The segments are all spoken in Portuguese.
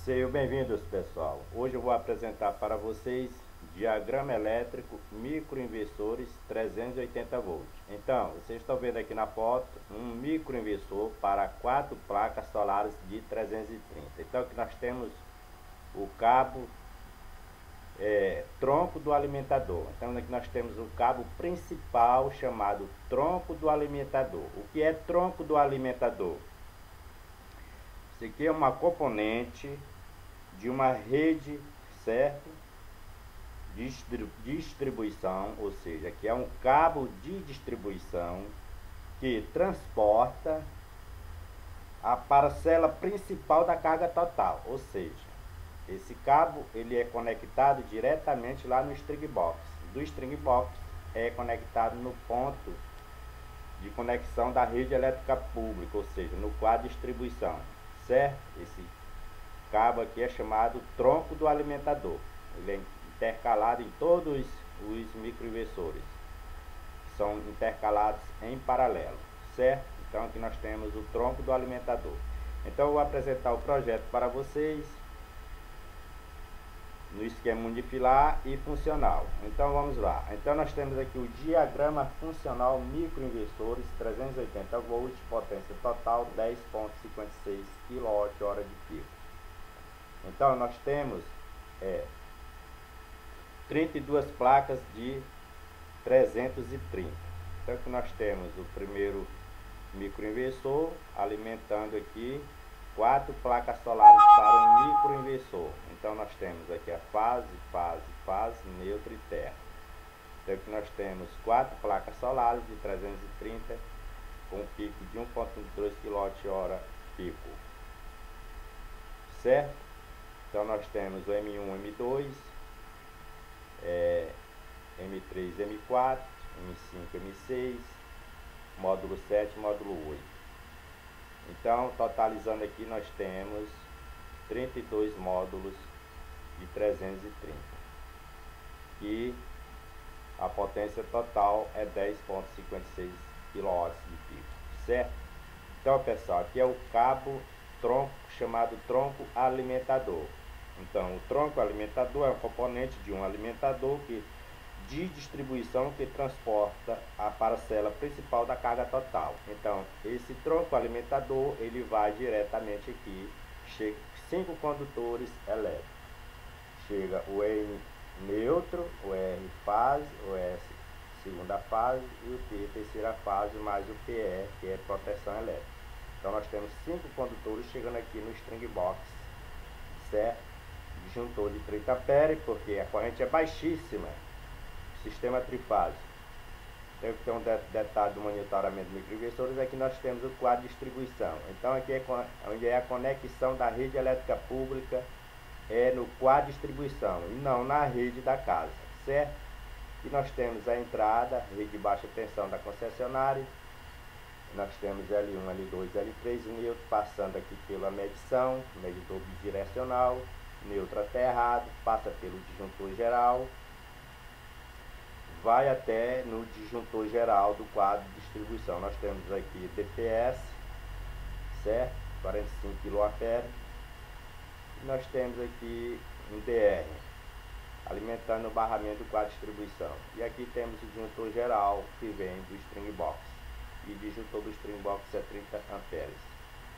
Sejam bem-vindos, pessoal. Hoje eu vou apresentar para vocês diagrama elétrico microinversores 380 volts. Então, vocês estão vendo aqui na foto um microinversor para 4 placas solares de 330. Então aqui nós temos o cabo tronco do alimentador. Então aqui nós temos o cabo principal chamado tronco do alimentador. O que é tronco do alimentador? Isso aqui é uma componente de uma rede, certo? Distribuição, ou seja, que é um cabo de distribuição que transporta a parcela principal da carga total, ou seja, esse cabo ele é conectado diretamente lá no string box. Do string box é conectado no ponto de conexão da rede elétrica pública, ou seja, no quadro de distribuição, certo? Esse cabo aqui é chamado tronco do alimentador. Ele é intercalado em todos os microinversores. São intercalados em paralelo, certo? Então aqui nós temos o tronco do alimentador. Então eu vou apresentar o projeto para vocês no esquema unifilar e funcional. Então vamos lá. Então nós temos aqui o diagrama funcional microinversores 380 volts, potência total 10,56 kWh de pico. Então nós temos 32 placas de 330. Então aqui nós temos o primeiro microinversor alimentando aqui 4 placas solares para um microinversor. Então nós temos aqui a fase, neutro e terra. Então aqui nós temos 4 placas solares de 330 com pico de 1,2 kWh pico, certo? Então nós temos o M1, M2, M3, M4, M5, M6, módulo 7, módulo 8. Então, totalizando aqui, nós temos 32 módulos de 330. E a potência total é 10,56 kW de pico, certo? Então, pessoal, aqui é o cabo tronco chamado tronco alimentador. Então, o tronco alimentador é um componente de um alimentador de distribuição que transporta a parcela principal da carga total. Então, esse tronco alimentador, ele vai diretamente aqui, chega 5 condutores elétricos. Chega o E neutro, o R fase, o S segunda fase e o P terceira fase, mais o PE, que é proteção elétrica. Então, nós temos 5 condutores chegando aqui no string box, certo? Disjuntor de 30 amperes, porque a corrente é baixíssima. Sistema trifásico. Tem que ter um detalhe do monitoramento de microinversores. Aqui nós temos o quadro de distribuição. Então aqui é onde é a conexão da rede elétrica pública, é no quadro de distribuição e não na rede da casa, certo? E nós temos a entrada, rede de baixa tensão da concessionária. Nós temos L1, L2, L3 e neutro passando aqui pela medição, medidor bidirecional, neutro aterrado, passa pelo disjuntor geral, vai até no disjuntor geral do quadro de distribuição. Nós temos aqui DPS, certo? 45 kA. E nós temos aqui um DR, alimentando o barramento do quadro de distribuição. E aqui temos o disjuntor geral, que vem do string box. E o disjuntor do string box é 30 amperes.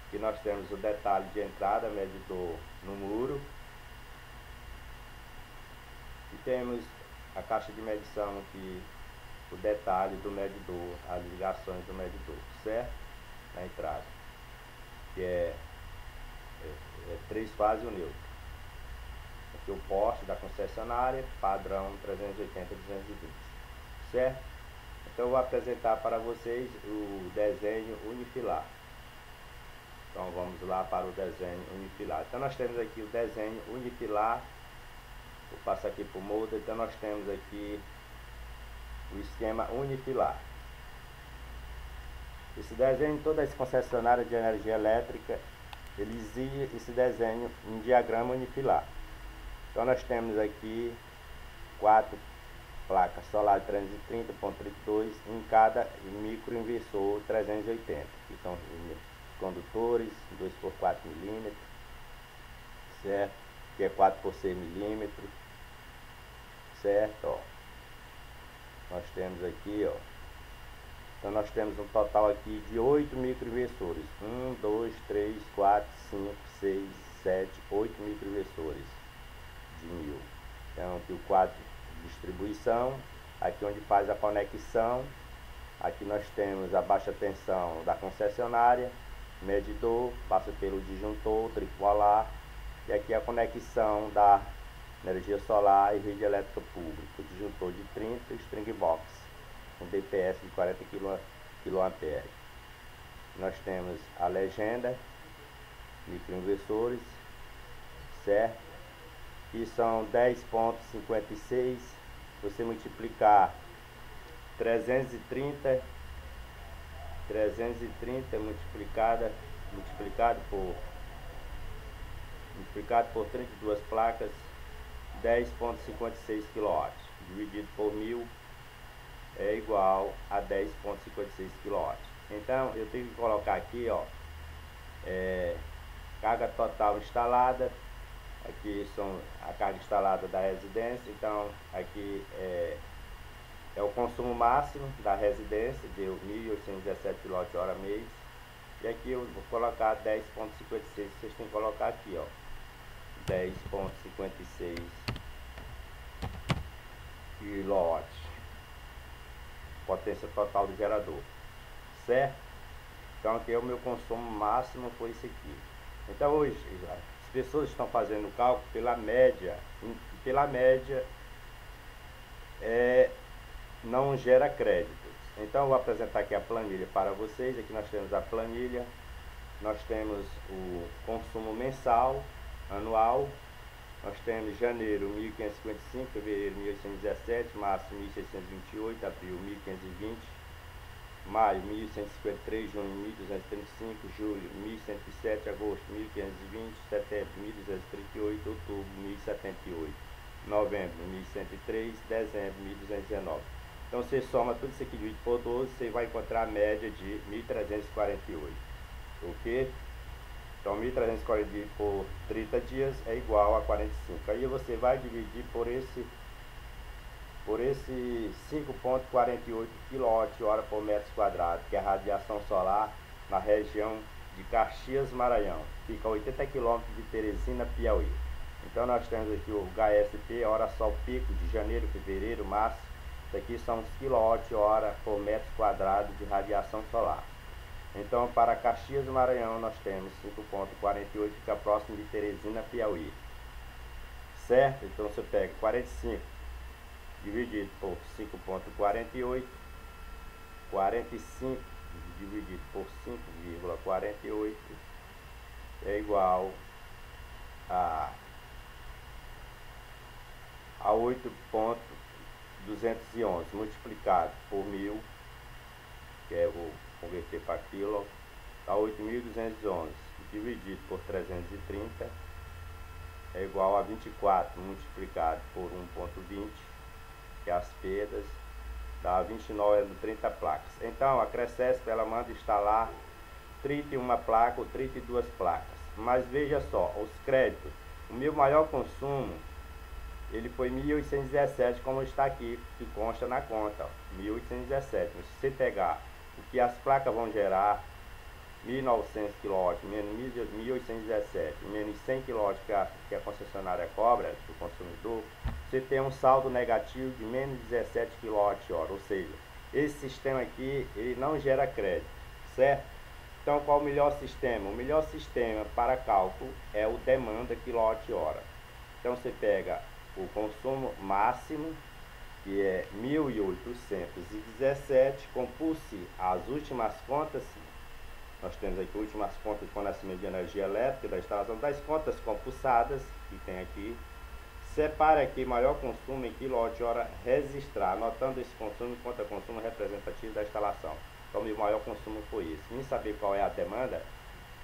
Aqui nós temos o detalhe de entrada, medidor no muro. E temos a caixa de medição aqui, o detalhe do medidor, as ligações do medidor, certo? Na entrada, que é 3 fases e o neutro. Aqui o poste da concessionária, padrão 380-220, certo? Então eu vou apresentar para vocês o desenho unifilar. Então vamos lá para o desenho unifilar. Então nós temos aqui o desenho unifilar. Vou passar aqui para o molde. Então nós temos aqui o esquema unifilar. Esse desenho, todas as concessionárias de energia elétrica, eles usam esse desenho em diagrama unifilar. Então nós temos aqui 4 placas solar 330.32 em cada microinversor 380, que são condutores 2 por 4 milímetros, certo? Que é 4 por 6 milímetros, certo? Ó, nós temos aqui, ó, então nós temos um total aqui de 8 microinversores. 1, 2, 3, 4, 5, 6, 7, 8 microinversores de 1000. Então aqui o quadro de distribuição, aqui onde faz a conexão. Aqui nós temos a baixa tensão da concessionária, medidor, passa pelo disjuntor, tripolar, e aqui a conexão da energia solar e rede elétrica pública, disjuntor de 30 e string box, com DPS de 40 kA. Nós temos a legenda, microinversores, certo? Que são 10,56, você multiplicar 330 multiplicado por 32 placas, 10,56 kW, dividido por 1000 é igual a 10,56 kW. Então eu tenho que colocar aqui, ó, carga total instalada. Aqui são a carga instalada da residência. Então aqui é o consumo máximo da residência, deu 1.817 kWh mês. E aqui eu vou colocar 10,56, vocês têm que colocar aqui, ó, 10,56 kW, potência total do gerador, certo? Então aqui é o meu consumo máximo, foi esse aqui. Então hoje as pessoas estão fazendo o cálculo pela média, não gera créditos. Então eu vou apresentar aqui a planilha para vocês. Aqui nós temos a planilha, nós temos o consumo mensal, anual, nós temos janeiro 1.555, fevereiro 1.817, março 1.628, abril 1.520, maio 1.153, junho 1.235, julho 1.107, agosto 1.520, setembro 1.238, outubro 1.078, novembro 1.103, dezembro 1.219. Então você soma tudo isso aqui dividido por 12, você vai encontrar a média de 1.348, ok? Então 1.348 por 30 dias é igual a 45. Aí você vai dividir por esse 5,48 kWh por metro quadrado, que é a radiação solar na região de Caxias, Maranhão. Fica a 80 km de Teresina, Piauí. Então nós temos aqui o HSP, hora sol pico de janeiro, fevereiro, março. Isso aqui são os kWh por metro quadrado de radiação solar. Então para Caxias, Maranhão nós temos 5,48, fica próximo de Teresina, Piauí, certo? Então você pega 45 dividido por 5,48, 45 dividido por 5,48 é igual a 8,211 multiplicado por 1000, que eu vou converter para quilo, a 8.211 dividido por 330 é igual a 24 multiplicado por 1,20, que é as perdas, dá 29 no 30 placas. Então a Crescesp ela manda instalar 31 placas ou 32 placas. Mas veja só, os créditos, o meu maior consumo ele foi 1.817, como está aqui, que consta na conta, 1.817. Se você pegar o que as placas vão gerar, 1.900 kW menos 1.817 menos 100 kW que a concessionária cobra do consumidor, você tem um saldo negativo de menos 17 kWh, ou seja, esse sistema aqui ele não gera crédito, certo? Então qual o melhor sistema? O melhor sistema para cálculo é o demanda kWh. Então você pega o consumo máximo, que é 1.817, compulse as últimas contas. Nós temos aqui últimas contas de fornecimento de energia elétrica, da instalação das contas compulsadas, que tem aqui. Separe aqui maior consumo em kWh registrar, anotando esse consumo enquanto consumo representativo da instalação. Então, o maior consumo foi esse. Em saber qual é a demanda,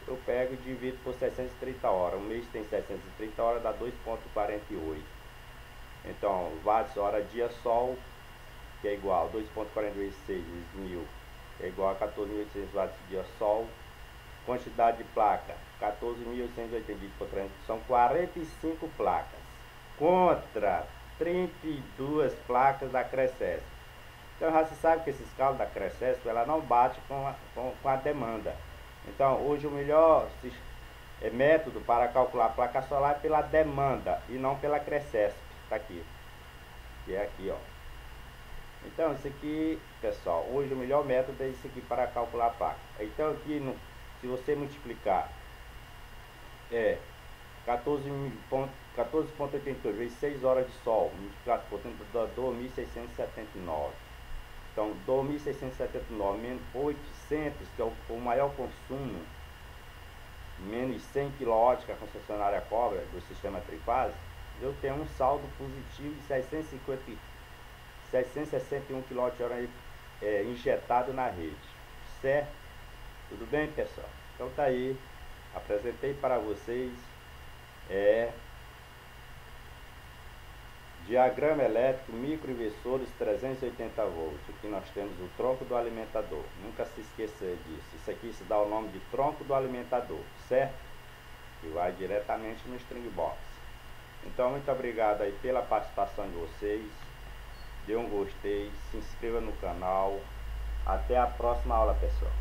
eu pego e divido por 630 horas. Um mês tem 630 horas, dá 2,48. Então, watts hora dia sol, que é igual a 2,46 vezes 1000, é igual a 14.800 watts dia sol, quantidade de placa, 14.880 por 300, são 45 placas, contra 32 placas da Crescesp. Então já se sabe que esses cálculos da Crescesp, ela não bate com a demanda. Então hoje o melhor método para calcular a placa solar é pela demanda e não pela Crescesp. Tá aqui, que é aqui, ó. Então isso aqui, pessoal, hoje o melhor método é isso aqui para calcular a placa. Então aqui, se você multiplicar 14.82 vezes 6 horas de sol, multiplicado por tempo, dá 2.679. Então 2.679 menos 800, que é o maior consumo, menos 100 kW que a concessionária cobra do sistema trifase, eu tenho um saldo positivo de 661 kWh injetado na rede, certo? Tudo bem, pessoal? Então tá aí, apresentei para vocês diagrama elétrico, microinversores 380 volts. Aqui nós temos o tronco do alimentador, nunca se esqueça disso. Isso aqui se dá o nome de tronco do alimentador, certo? Que vai diretamente no string box. Então muito obrigado aí pela participação de vocês, dê um gostei, se inscreva no canal. Até a próxima aula, pessoal.